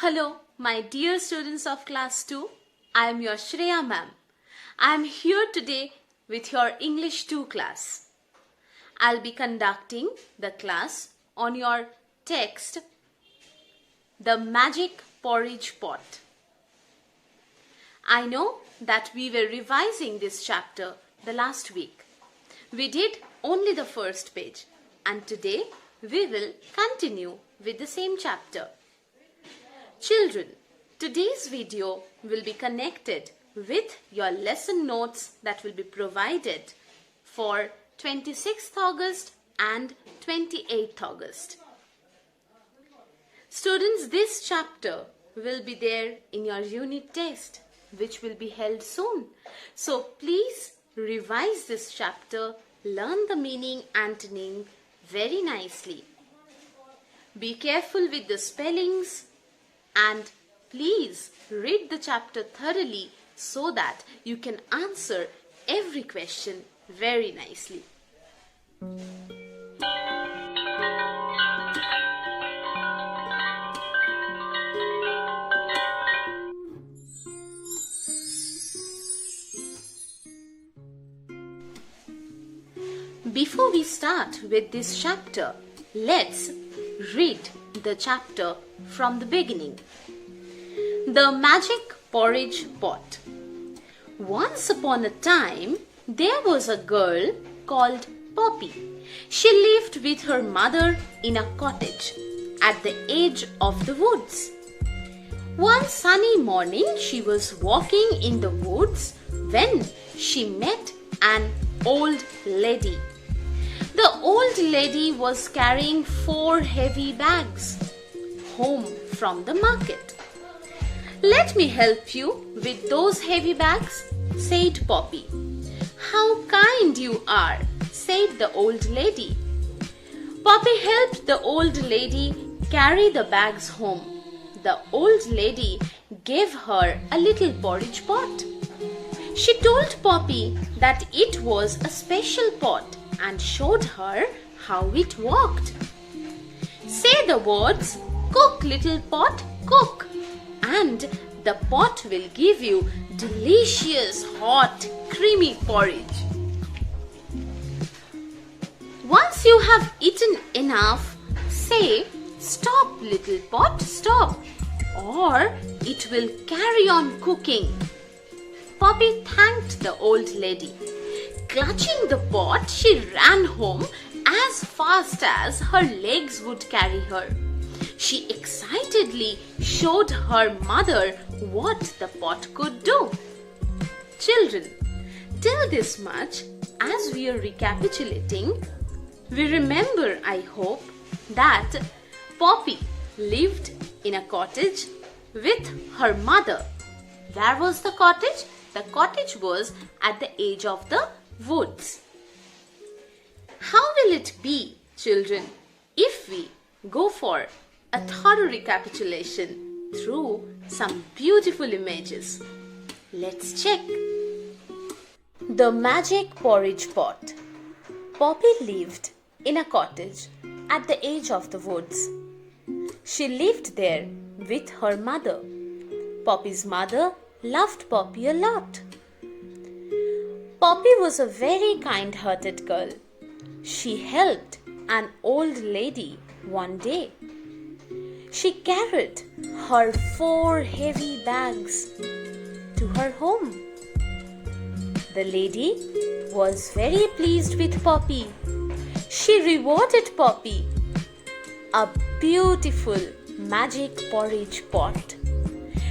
Hello, my dear students of class 2. I am your Shreya ma'am. I am here today with your English 2 class. I'll be conducting the class on your text, The Magic Porridge Pot. I know that we were revising this chapter the last week. We did only the first page, and today we will continue with the same chapter. Children, today's video will be connected with your lesson notes that will be provided for 26th August and 28th August. Students, this chapter will be there in your unit test, which will be held soon. So please revise this chapter, learn the meaning and meaning very nicely. Be careful with the spellings and please read the chapter thoroughly so that you can answer every question very nicely. Before we start with this chapter, let's read the chapter from the beginning. The Magic Porridge Pot. Once upon a time, there was a girl called Poppy. She lived with her mother in a cottage at the edge of the woods. One sunny morning, she was walking in the woods when she met an old lady. The old lady was carrying 4 heavy bags home from the market. "Let me help you with those heavy bags," said Poppy. "How kind you are," said the old lady. Poppy helped the old lady carry the bags home. The old lady gave her a little porridge pot. She told Poppy that it was a special pot and showed her how it worked. "Say the words, 'Cook, little pot, cook,' and the pot will give you delicious, hot, creamy porridge. Once you have eaten enough, say, 'Stop, little pot, stop,' or it will carry on cooking." Poppy thanked the old lady. Clutching the pot, she ran home as fast as her legs would carry her. She excitedly showed her mother what the pot could do. Children, till this much, as we are recapitulating, we remember, I hope, that Poppy lived in a cottage with her mother. Where was the cottage? The cottage was at the edge of the woods. How will it be, children, if we go for a thorough recapitulation through some beautiful images? Let's check. The Magic Porridge Pot. Poppy lived in a cottage at the edge of the woods. She lived there with her mother. Poppy's mother loved Poppy a lot. Poppy was a very kind-hearted girl. She helped an old lady one day. She carried her 4 heavy bags to her home. The lady was very pleased with Poppy. She rewarded Poppy a beautiful magic porridge pot.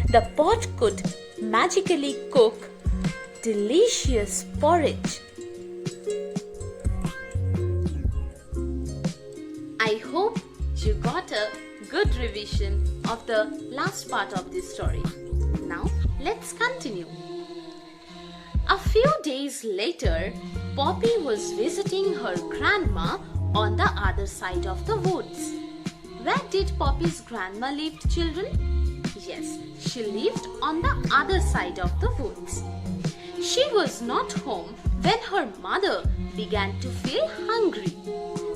The pot could magically cook delicious porridge. I hope you got a good revision of the last part of this story. Now let's continue. A few days later, Poppy was visiting her grandma on the other side of the woods. Where did Poppy's grandma live, children? Yes, she lived on the other side of the woods. She was not home when her mother began to feel hungry.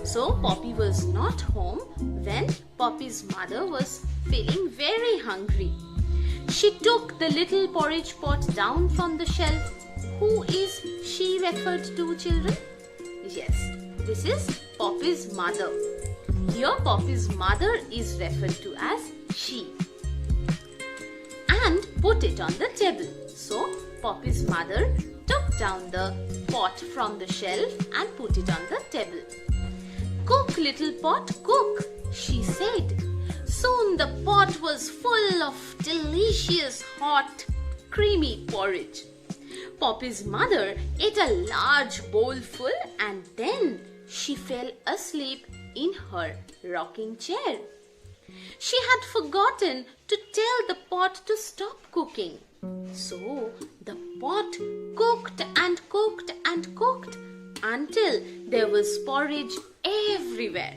So Poppy was not home when Poppy's mother was feeling very hungry. She took the little porridge pot down from the shelf. Who is she referred to, children? Yes, this is Poppy's mother. Here Poppy's mother is referred to as she. And put it on the table. So Poppy's mother took down the pot from the shelf and put it on the table. "Cook, little pot, cook," she said. Soon the pot was full of delicious, hot, creamy porridge. Poppy's mother ate a large bowl full and then she fell asleep in her rocking chair. She had forgotten to tell the pot to stop cooking. So the pot cooked and cooked and cooked until there was porridge everywhere.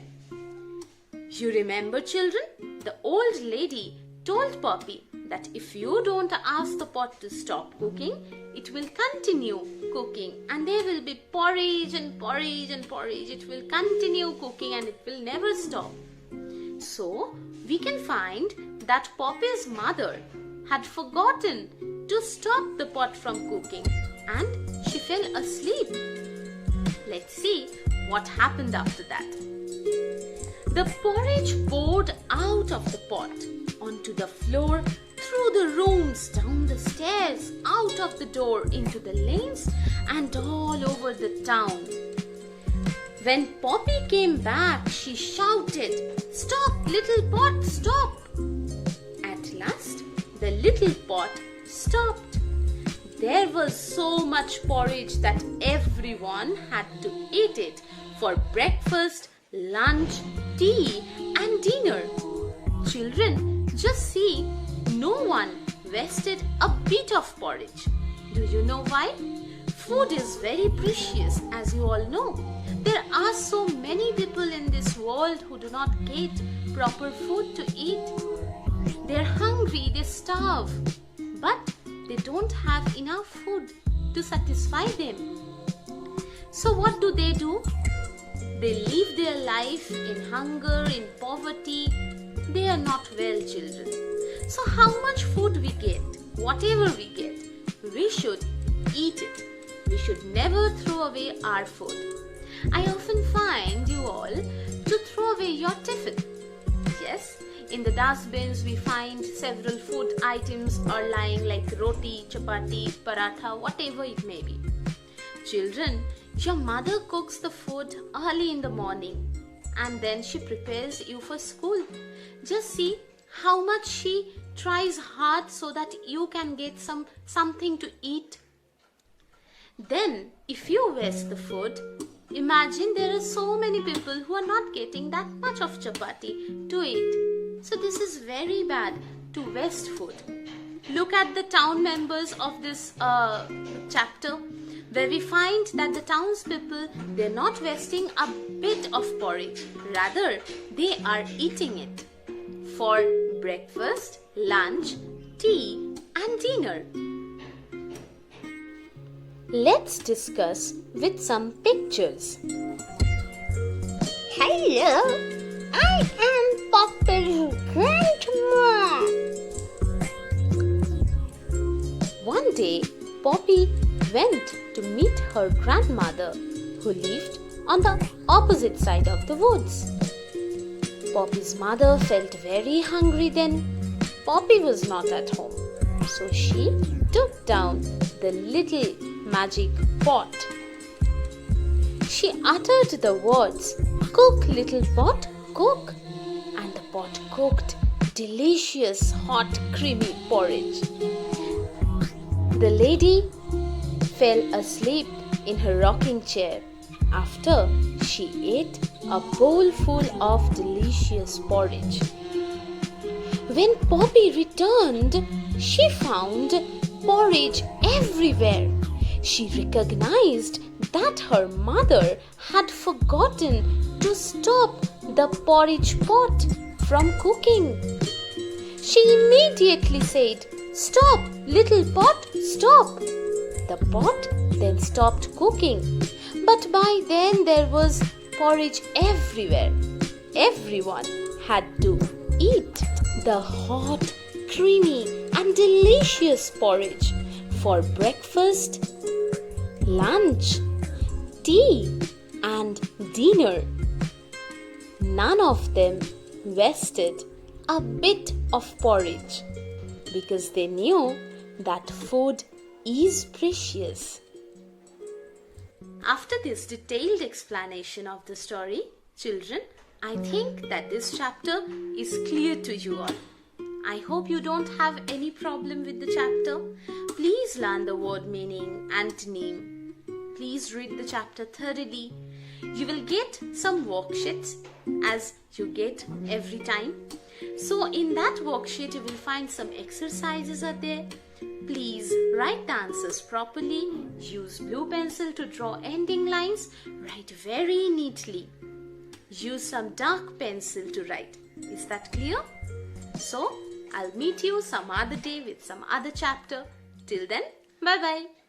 You remember, children? The old lady told Poppy that if you don't ask the pot to stop cooking, it will continue cooking and there will be porridge and porridge and porridge. It will continue cooking and it will never stop. So we can find that Poppy's mother had forgotten to stop the pot from cooking and she fell asleep. Let's see what happened after that. The porridge poured out of the pot onto the floor, through the rooms, down the stairs, out of the door, into the lanes and all over the town. When Poppy came back, she shouted, "Stop, little pot, stop!" At last, the little pot stopped. There was so much porridge that everyone had to eat it for breakfast, lunch, tea and dinner. Children, just see, no one wasted a bit of porridge. Do you know why? Food is very precious, as you all know. There are so many people in this world who do not get proper food to eat. They're hungry, they starve, but they don't have enough food to satisfy them. So what do? They live their life in hunger, in poverty. They are not well, children. So how much food we get, whatever we get, we should eat it. We should never throw away our food. I often find you all to throw away your tiffin. Yes, in the dustbins we find several food items are lying like roti, chapati, paratha, whatever it may be. Children, your mother cooks the food early in the morning and then she prepares you for school. Just see how much she tries hard so that you can get something to eat. Then, if you waste the food, imagine there are so many people who are not getting that much of chapati to eat. So this is very bad to waste food. Look at the town members of this chapter, where we find that the townspeople, they're not wasting a bit of porridge. Rather, they are eating it for breakfast, lunch, tea and dinner. Let's discuss with some pictures. Hello, I am Poppy's grandma. One day, Poppy went to meet her grandmother, who lived on the opposite side of the woods. Poppy's mother felt very hungry then. Poppy was not at home, so she took down the little magic pot. She uttered the words, "Cook, little pot, cook," and the pot cooked delicious, hot, creamy porridge. The lady fell asleep in her rocking chair after she ate a bowl full of delicious porridge. When Poppy returned, she found porridge everywhere. She recognized that her mother had forgotten to stop the porridge pot from cooking. She immediately said, "Stop, little pot, stop." The pot then stopped cooking, but by then there was porridge everywhere. Everyone had to eat. the hot, creamy and delicious porridge for breakfast, lunch, tea and dinner. None of them wasted a bit of porridge because they knew that food is precious. After this detailed explanation of the story, children, I think that this chapter is clear to you all. I hope you don't have any problem with the chapter. Please learn the word meaning and name. Please read the chapter thoroughly. You will get some worksheets as you get every time. So in that worksheet you will find some exercises are there. Please write the answers properly. Use blue pencil to draw ending lines. Write very neatly. Use some dark pencil to write. Is that clear? So I'll meet you some other day with some other chapter. Till then, bye bye.